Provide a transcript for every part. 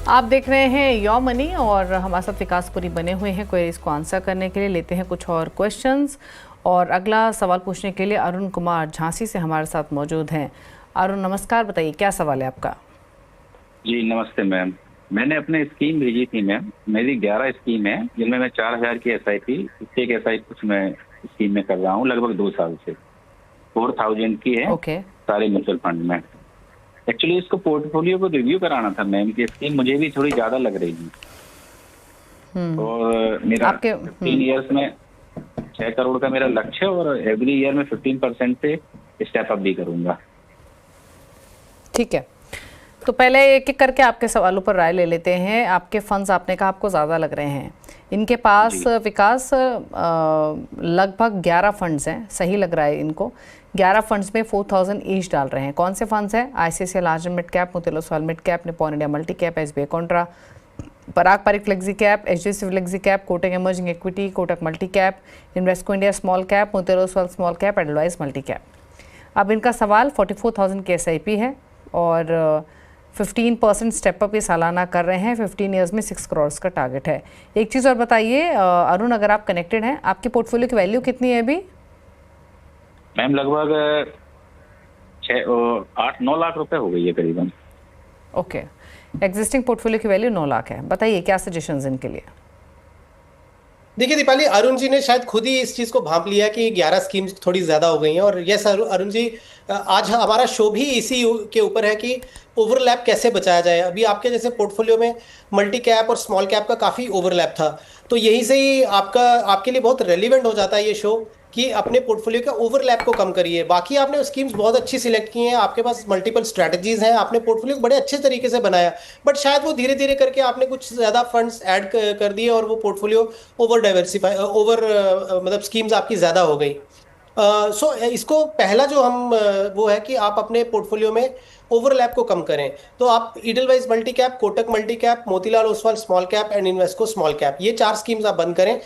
आप देख रहे हैं योर मनी और हमारे साथ विकासपुरी बने हुए हैं क्वेरीज को आंसर करने के लिए। लेते हैं कुछ और क्वेश्चंस और अगला सवाल पूछने के लिए अरुण कुमार झांसी से हमारे साथ मौजूद हैं। अरुण नमस्कार, बताइए क्या सवाल है आपका। जी नमस्ते मैम, मैंने अपने स्कीम भेजी थी मैम। मेरी 11 स्कीम है जिनमें मैं 4000 की SIP, एक SIP कुछ मैं स्कीम में कर रहा हूँ लगभग 2 साल से। 4000 की है सारे म्यूचुअल फंड में। एक्चुअली इसको पोर्टफोलियो को रिव्यू कराना था मैम की स्कीम मुझे भी थोड़ी ज्यादा लग रही है। और मेरा 15 ईयर्स में 6 करोड़ का मेरा लक्ष्य है और एवरी ईयर में 15% से स्टेप अप भी करूंगा। ठीक है, तो पहले एक एक करके आपके सवालों पर राय ले लेते हैं। आपके फंड्स आपने कहा आपको ज़्यादा लग रहे हैं, इनके पास विकास लगभग 11 फंड्स हैं, सही लग रहा है इनको। 11 फंड्स में 4000 ईच डाल रहे हैं। कौन से फंड्स हैं? ICICI large mid cap, Motilal Oswal mid cap, Nippon India multi cap, SBI contra, Parag Parikh flexi cap, HDFC flexi cap, Kotak emerging equity, Kotak multi cap, Invesco India small cap, Motilal Oswal small cap, Edelweiss multi cap. अब इनका सवाल 44,000 की SIP है और 15% step up ये सालाना कर रहे हैं। 15 ईयर्स में 6 करोड़ का टारगेट है। एक चीज़ और बताइए अरुण, अगर आप कनेक्टेड हैं, आपके पोर्टफोलियो की वैल्यू कितनी है अभी? मैम लगभग 8-9 लाख रुपए हो गई है करीबन। ओके, एग्जिस्टिंग पोर्टफोलियो की वैल्यू 9 लाख है। बताइए क्या सजेशंस इनके लिए। देखिए दीपाली, अरुण जी ने शायद खुद ही इस चीज़ को भांप लिया कि 11 स्कीम्स थोड़ी ज़्यादा हो गई हैं। और यस अरुण जी, आज हमारा शो भी इसी के ऊपर है कि ओवरलैप कैसे बचाया जाए। अभी आपके जैसे पोर्टफोलियो में मल्टी कैप और स्मॉल कैप का काफ़ी ओवरलैप था, तो यहीं से ही आपके लिए बहुत रेलिवेंट हो जाता है ये शो कि अपने पोर्टफोलियो के ओवरलैप को कम करिए। बाकी आपने स्कीम्स बहुत अच्छी सिलेक्ट की हैं, आपके पास मल्टीपल स्ट्रैटेजीज हैं, आपने पोर्टफोलियो को बड़े अच्छे तरीके से बनाया, बट शायद वो धीरे धीरे करके आपने कुछ ज़्यादा फंड्स ऐड कर दिए और वो पोर्टफोलियो ओवर डाइवर्सिफाई मतलब स्कीम्स आपकी ज़्यादा हो गई। सो इसको पहला जो हम वो है कि आप अपने पोर्टफोलियो में ओवरलैप को कम करें। तो आप Edelweiss multi cap, Kotak multi cap, Motilal Oswal small cap and Invesco small cap, ये 4 स्कीम्स आप बंद करें।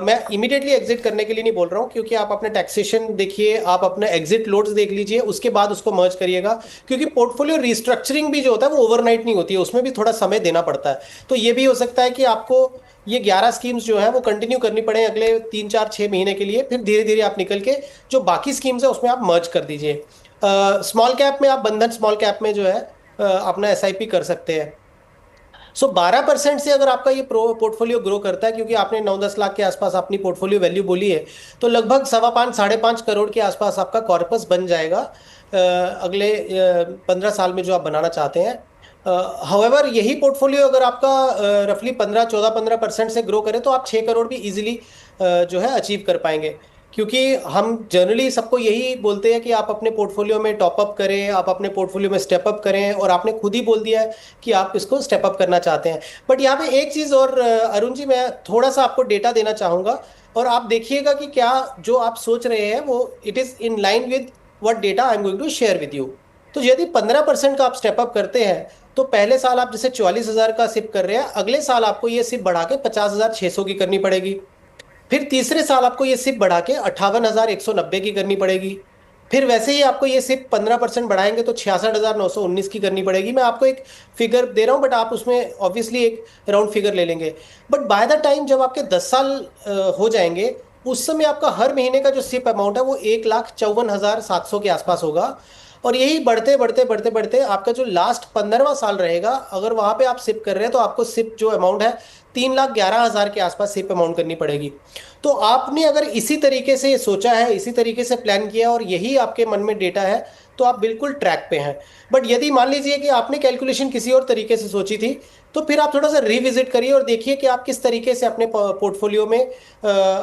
मैं इमीडिएटली एग्जिट करने के लिए नहीं बोल रहा हूँ, क्योंकि आप अपने टैक्सेशन देखिए, आप अपने एग्जिट लोड्स देख लीजिए, उसके बाद उसको मर्ज करिएगा। क्योंकि पोर्टफोलियो रिस्ट्रक्चरिंग भी जो होता है वो ओवरनाइट नहीं होती है, उसमें भी थोड़ा समय देना पड़ता है। तो ये भी हो सकता है कि आपको ये 11 स्कीम्स जो है वो कंटिन्यू करनी पड़े अगले 3-4-6 महीने के लिए, फिर धीरे धीरे आप निकल के जो बाकी स्कीम्स है उसमें आप मर्ज कर दीजिए। स्मॉल कैप में आप बंधन स्मॉल कैप में जो है अपना SIP कर सकते हैं। सो 12% से अगर आपका ये पोर्टफोलियो ग्रो करता है, क्योंकि आपने 9-10 लाख के आसपास अपनी पोर्टफोलियो वैल्यू बोली है, तो लगभग 5.25-5.5 करोड़ के आसपास आपका कॉर्पस बन जाएगा अगले 15 साल में जो आप बनाना चाहते हैं। हाउएवर यही पोर्टफोलियो अगर आपका रफली 15-14-15% से ग्रो करे तो आप 6 करोड़ भी इजीली जो है अचीव कर पाएंगे। क्योंकि हम जनरली सबको यही बोलते हैं कि आप अपने पोर्टफोलियो में टॉप अप करें, आप अपने पोर्टफोलियो में स्टेप अप करें, और आपने खुद ही बोल दिया है कि आप इसको स्टेप अप करना चाहते हैं। बट यहाँ पे एक चीज़ और अरुण जी, मैं थोड़ा सा आपको डेटा देना चाहूँगा और आप देखिएगा कि क्या जो आप सोच रहे हैं वो it is in line with what data I am going to share with you. तो यदि 15% का आप स्टेप अप करते हैं तो पहले साल आप जैसे 44,000 का सिप कर रहे हैं, अगले साल आपको ये सिप बढ़ा के 50,600 की करनी पड़ेगी। फिर तीसरे साल आपको ये सिप बढ़ा के 58,190 की करनी पड़ेगी। फिर वैसे ही आपको ये सिप 15% बढ़ाएंगे तो 66,919 की करनी पड़ेगी। मैं आपको एक फिगर दे रहा हूँ, बट आप उसमें ऑब्वियसली एक राउंड फिगर ले लेंगे। बट बाय द टाइम जब आपके 10 साल हो जाएंगे, उस समय आपका हर महीने का जो सिप अमाउंट है वो 1,54,700 के आसपास होगा। और यही बढ़ते बढ़ते बढ़ते बढ़ते आपका जो लास्ट 15वां साल रहेगा, अगर वहां पे आप सिप कर रहे हैं तो आपको सिप जो अमाउंट है 3,11,000 के आसपास सिप अमाउंट करनी पड़ेगी। तो आपने अगर इसी तरीके से सोचा है, इसी तरीके से प्लान किया और यही आपके मन में डेटा है, तो आप बिल्कुल ट्रैक पे हैं। बट यदि मान लीजिए कि आपने कैलकुलेशन किसी और तरीके से सोची थी, तो फिर आप थोड़ा सा रिविजिट करिए और देखिए कि आप किस तरीके से अपने पोर्टफोलियो में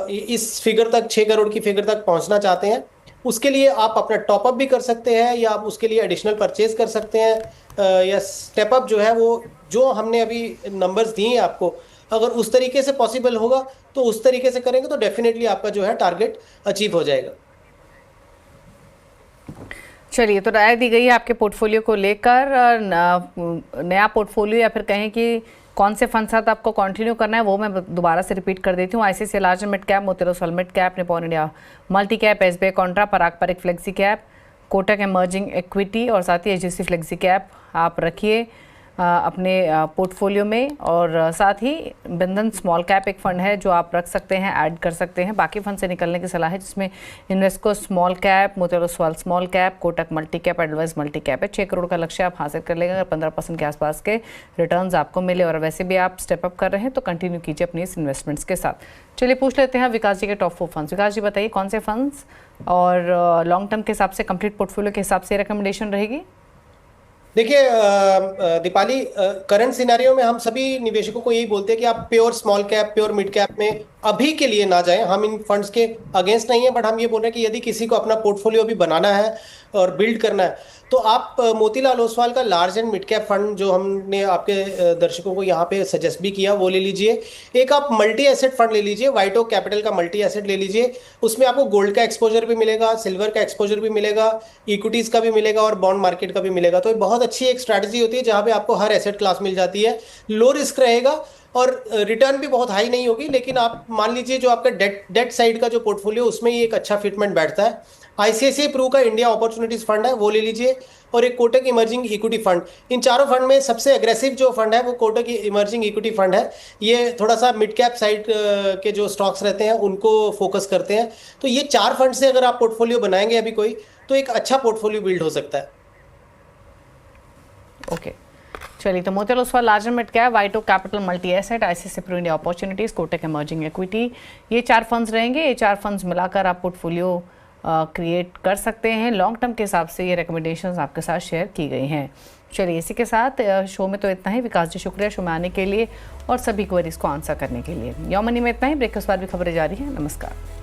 इस फिगर तक, 6 करोड़ की फिगर तक पहुंचना चाहते हैं। उसके लिए आप अपना टॉपअप भी कर सकते हैं, या आप उसके लिए एडिशनल परचेज कर सकते हैं, या स्टेप अप जो है वो जो हमने अभी नंबर्स दिए हैं आपको, अगर उस तरीके से पॉसिबल होगा तो उस तरीके से करेंगे तो डेफिनेटली आपका जो है टारगेट अचीव हो जाएगा। चलिए, तो राय दी गई है आपके पोर्टफोलियो को लेकर। नया पोर्टफोलियो या फिर कहें कि कौन से फंड साथ आपको कंटिन्यू करना है वो मैं दोबारा से रिपीट कर देती हूँ। ICICI large mid cap, Motilal Oswal mid cap, Nippon India multi cap, SBI contra, Parag Parikh flexi cap, Kotak emerging equity और साथ ही HDFC फ्लेक्सी कैप आप रखिए। अपने पोर्टफोलियो में। और साथ ही बंधन स्मॉल कैप एक फ़ंड है जो आप रख सकते हैं, ऐड कर सकते हैं। बाकी फंड से निकलने की सलाह है, जिसमें Invesco small cap, Motilal Oswal small cap, Kotak multi cap, advice multi cap है। 6 करोड़ का लक्ष्य आप हासिल कर लेंगे अगर 15% के आसपास के रिटर्न्स आपको मिले। और वैसे भी आप स्टेप अप कर रहे हैं तो कंटिन्यू कीजिए अपनी इस इन्वेस्टमेंट्स के साथ। चलिए पूछ लेते हैं विकास जी के टॉप 4 फंड्स। विकास जी बताइए कौन से फंड्स और लॉन्ग टर्म के हिसाब से, कंप्लीट पोर्टफोलियो के हिसाब से रिकमेंडेशन रहेगी? देखिए दीपाली, करंट सिनेरियो में हम सभी निवेशकों को यही बोलते हैं कि आप pure small cap, pure mid cap में अभी के लिए ना जाएं। हम इन फंड्स के अगेंस्ट नहीं है, बट हम ये बोल रहे हैं कि यदि किसी को अपना पोर्टफोलियो भी बनाना है और बिल्ड करना है तो आप मोतीलाल ओसवाल का large and mid cap fund जो हमने आपके दर्शकों को यहाँ पे सजेस्ट भी किया वो ले लीजिए। एक आप मल्टी एसेट फंड ले लीजिए, वाइट ओक कैपिटल का मल्टी एसेट ले लीजिए। उसमें आपको गोल्ड का एक्सपोजर भी मिलेगा, सिल्वर का एक्सपोजर भी मिलेगा, इक्विटीज का भी मिलेगा और बॉन्ड मार्केट का भी मिलेगा। तो ये बहुत अच्छी एक स्ट्रैटेजी होती है जहाँ पे आपको हर एसेट क्लास मिल जाती है, लो रिस्क रहेगा और रिटर्न भी बहुत हाई नहीं होगी। लेकिन आप मान लीजिए जो आपका डेट साइड का जो पोर्टफोलियो, उसमें ही एक अच्छा फिटमेंट बैठता है। आईसीआईसीआई प्रू का इंडिया अपॉर्चुनिटीज फंड है, वो ले लीजिए। और एक कोटक इमर्जिंग इक्विटी फंड। इन चारों फंड में सबसे एग्रेसिव जो फंड है वो कोटक इमर्जिंग इक्विटी फंड है। ये थोड़ा सा मिड कैप साइड के जो स्टॉक्स रहते हैं उनको फोकस करते हैं। तो ये 4 फंड से अगर आप पोर्टफोलियो बनाएंगे अभी कोई, तो एक अच्छा पोर्टफोलियो बिल्ड हो सकता है। ओके चलिए, तो Motilal Oswal large and mid cap, White Oak Capital multi asset, ICICI Pru India opportunities, Kotak emerging equity, ये 4 फंड्स रहेंगे। ये 4 फंड्स मिलाकर आप पोर्टफोलियो क्रिएट कर सकते हैं। लॉन्ग टर्म के हिसाब से ये रिकमेंडेशंस आपके साथ शेयर की गई हैं। चलिए इसी के साथ शो में तो इतना ही। विकास जी शुक्रिया शो में आने के लिए और सभी क्वेरीज को आंसर करने के लिए। यो मनी में इतना ही। ब्रेक के बाद भी खबरें जारी हैं। नमस्कार।